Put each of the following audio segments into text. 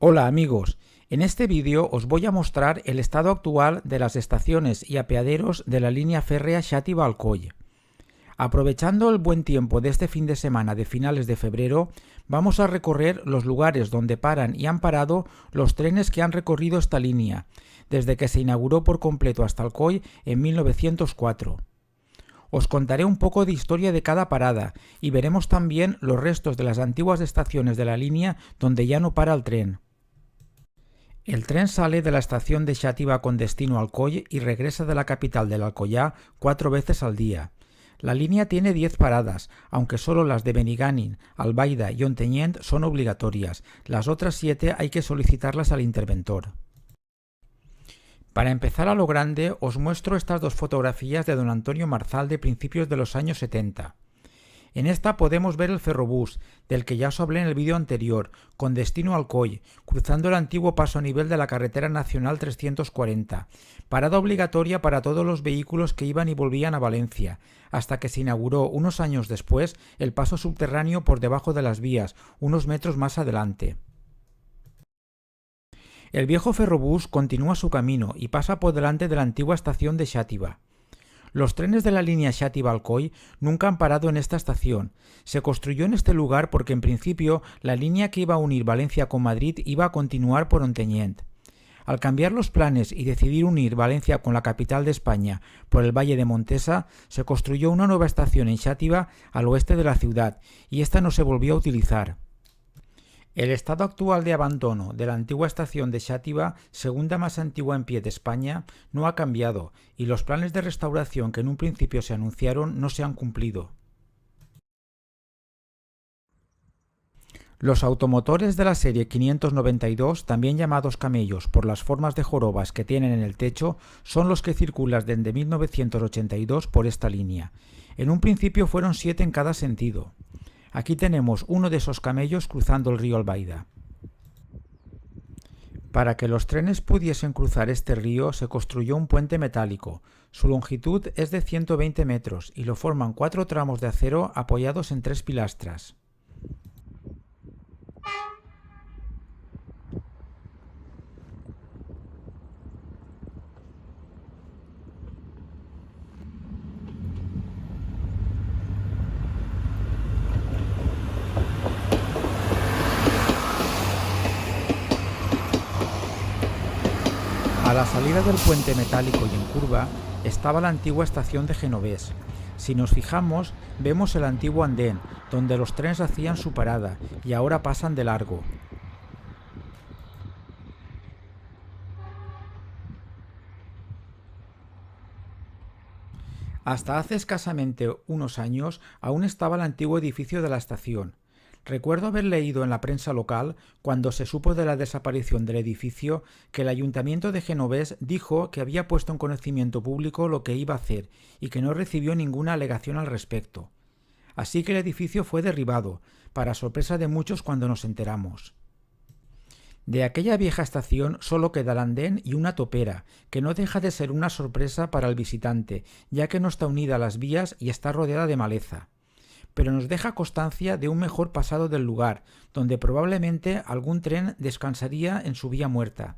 Hola amigos, en este vídeo os voy a mostrar el estado actual de las estaciones y apeaderos de la línea férrea Xàtiva-Alcoi. Aprovechando el buen tiempo de este fin de semana de finales de febrero, vamos a recorrer los lugares donde paran y han parado los trenes que han recorrido esta línea, desde que se inauguró por completo hasta Alcoi en 1904. Os contaré un poco de historia de cada parada y veremos también los restos de las antiguas estaciones de la línea donde ya no para el tren. El tren sale de la estación de Xàtiva con destino a Alcoi y regresa de la capital del Alcoyà 4 veces al día. La línea tiene 10 paradas, aunque solo las de Benigànim, Albaida y Ontinyent son obligatorias. Las otras 7 hay que solicitarlas al interventor. Para empezar a lo grande, os muestro estas dos fotografías de don Antonio Marzal de principios de los años 70. En esta podemos ver el ferrobús, del que ya os hablé en el vídeo anterior, con destino a Alcoi, cruzando el antiguo paso a nivel de la carretera nacional 340, parada obligatoria para todos los vehículos que iban y volvían a Valencia, hasta que se inauguró unos años después el paso subterráneo por debajo de las vías, unos metros más adelante. El viejo ferrobús continúa su camino y pasa por delante de la antigua estación de Xàtiva. Los trenes de la línea Xàtiva-Alcoi nunca han parado en esta estación. Se construyó en este lugar porque en principio la línea que iba a unir Valencia con Madrid iba a continuar por Ontinyent. Al cambiar los planes y decidir unir Valencia con la capital de España por el Valle de Montesa, se construyó una nueva estación en Xàtiva al oeste de la ciudad y esta no se volvió a utilizar. El estado actual de abandono de la antigua estación de Xàtiva, segunda más antigua en pie de España, no ha cambiado y los planes de restauración que en un principio se anunciaron no se han cumplido. Los automotores de la serie 592, también llamados camellos por las formas de jorobas que tienen en el techo, son los que circulan desde 1982 por esta línea. En un principio fueron 7 en cada sentido. Aquí tenemos uno de esos camellos cruzando el río Albaida. Para que los trenes pudiesen cruzar este río se construyó un puente metálico. Su longitud es de 120 metros y lo forman 4 tramos de acero apoyados en 3 pilastras. A la salida del puente metálico y en curva estaba la antigua estación de Genovés. Si nos fijamos, vemos el antiguo andén, donde los trenes hacían su parada y ahora pasan de largo. Hasta hace escasamente unos años aún estaba el antiguo edificio de la estación. Recuerdo haber leído en la prensa local, cuando se supo de la desaparición del edificio, que el ayuntamiento de Genovés dijo que había puesto en conocimiento público lo que iba a hacer y que no recibió ninguna alegación al respecto. Así que el edificio fue derribado, para sorpresa de muchos cuando nos enteramos. De aquella vieja estación solo queda el andén y una topera, que no deja de ser una sorpresa para el visitante, ya que no está unida a las vías y está rodeada de maleza. Pero nos deja constancia de un mejor pasado del lugar, donde probablemente algún tren descansaría en su vía muerta.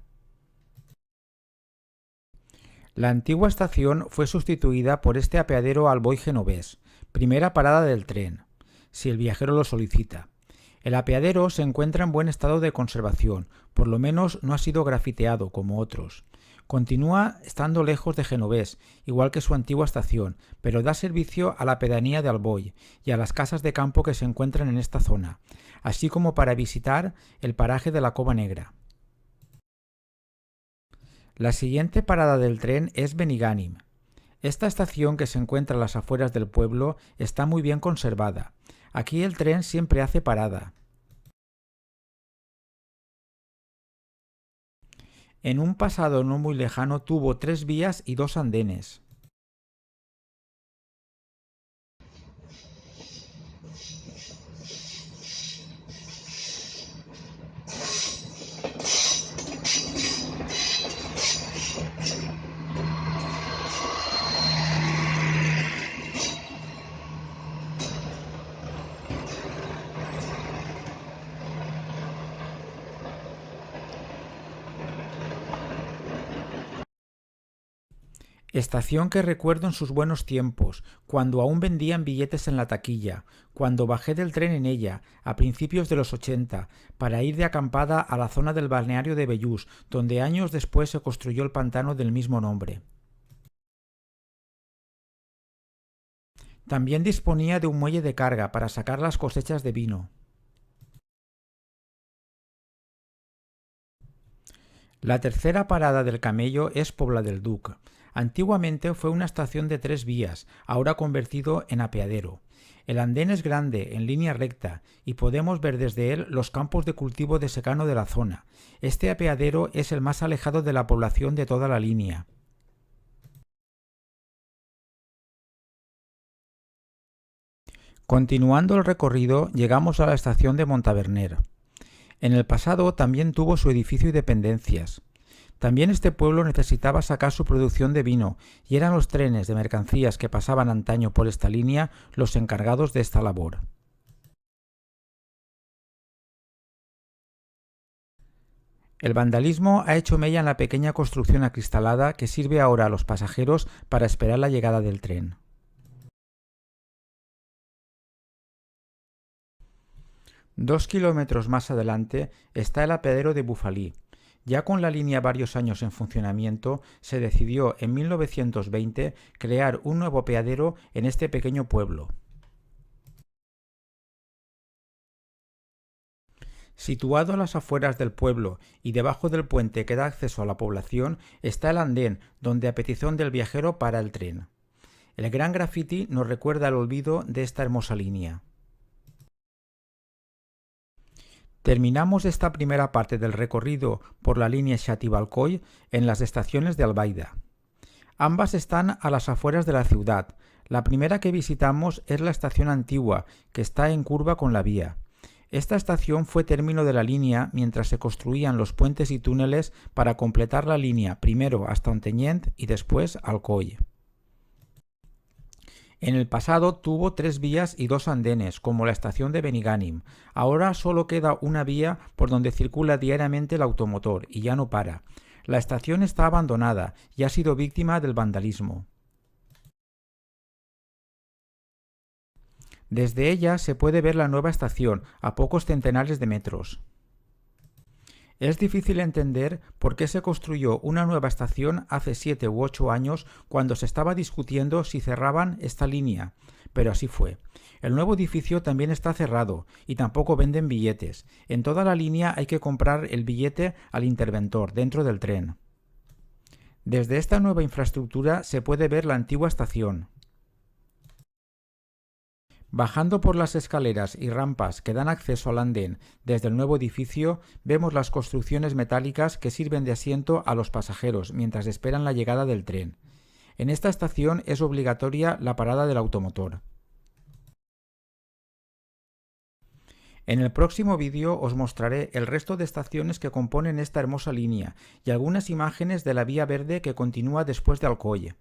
La antigua estación fue sustituida por este apeadero Alboy Genovés, primera parada del tren, si el viajero lo solicita. El apeadero se encuentra en buen estado de conservación, por lo menos no ha sido grafiteado como otros. Continúa estando lejos de Genovés, igual que su antigua estación, pero da servicio a la pedanía de Alboy y a las casas de campo que se encuentran en esta zona, así como para visitar el paraje de la Cova Negra. La siguiente parada del tren es Benigànim. Esta estación, que se encuentra a las afueras del pueblo, está muy bien conservada. Aquí el tren siempre hace parada. En un pasado no muy lejano tuvo 3 vías y 2 andenes. Estación que recuerdo en sus buenos tiempos, cuando aún vendían billetes en la taquilla, cuando bajé del tren en ella, a principios de los 80, para ir de acampada a la zona del balneario de Bellús, donde años después se construyó el pantano del mismo nombre. También disponía de un muelle de carga para sacar las cosechas de vino. La tercera parada del camello es Pobla del Duc. Antiguamente fue una estación de 3 vías, ahora convertido en apeadero. El andén es grande, en línea recta, y podemos ver desde él los campos de cultivo de secano de la zona. Este apeadero es el más alejado de la población de toda la línea. Continuando el recorrido, llegamos a la estación de Montaverner. En el pasado también tuvo su edificio y dependencias. También este pueblo necesitaba sacar su producción de vino, y eran los trenes de mercancías que pasaban antaño por esta línea los encargados de esta labor. El vandalismo ha hecho mella en la pequeña construcción acristalada que sirve ahora a los pasajeros para esperar la llegada del tren. 2 kilómetros más adelante está el apeadero de Bufalí. Ya con la línea varios años en funcionamiento, se decidió en 1920 crear un nuevo apeadero en este pequeño pueblo. Situado a las afueras del pueblo y debajo del puente que da acceso a la población está el andén, donde a petición del viajero para el tren. El gran graffiti nos recuerda el olvido de esta hermosa línea. Terminamos esta primera parte del recorrido por la línea Xàtiva-Alcoi en las estaciones de Albaida. Ambas están a las afueras de la ciudad. La primera que visitamos es la estación antigua, que está en curva con la vía. Esta estación fue término de la línea mientras se construían los puentes y túneles para completar la línea primero hasta Ontinyent y después Alcoi. En el pasado tuvo 3 vías y 2 andenes, como la estación de Benigànim. Ahora solo queda una vía por donde circula diariamente el automotor y ya no para. La estación está abandonada y ha sido víctima del vandalismo. Desde ella se puede ver la nueva estación, a pocos centenares de metros. Es difícil entender por qué se construyó una nueva estación hace 7 u 8 años cuando se estaba discutiendo si cerraban esta línea, pero así fue. El nuevo edificio también está cerrado y tampoco venden billetes. En toda la línea hay que comprar el billete al interventor dentro del tren. Desde esta nueva infraestructura se puede ver la antigua estación. Bajando por las escaleras y rampas que dan acceso al andén desde el nuevo edificio, vemos las construcciones metálicas que sirven de asiento a los pasajeros mientras esperan la llegada del tren. En esta estación es obligatoria la parada del automotor. En el próximo vídeo os mostraré el resto de estaciones que componen esta hermosa línea y algunas imágenes de la vía verde que continúa después de Alcoi.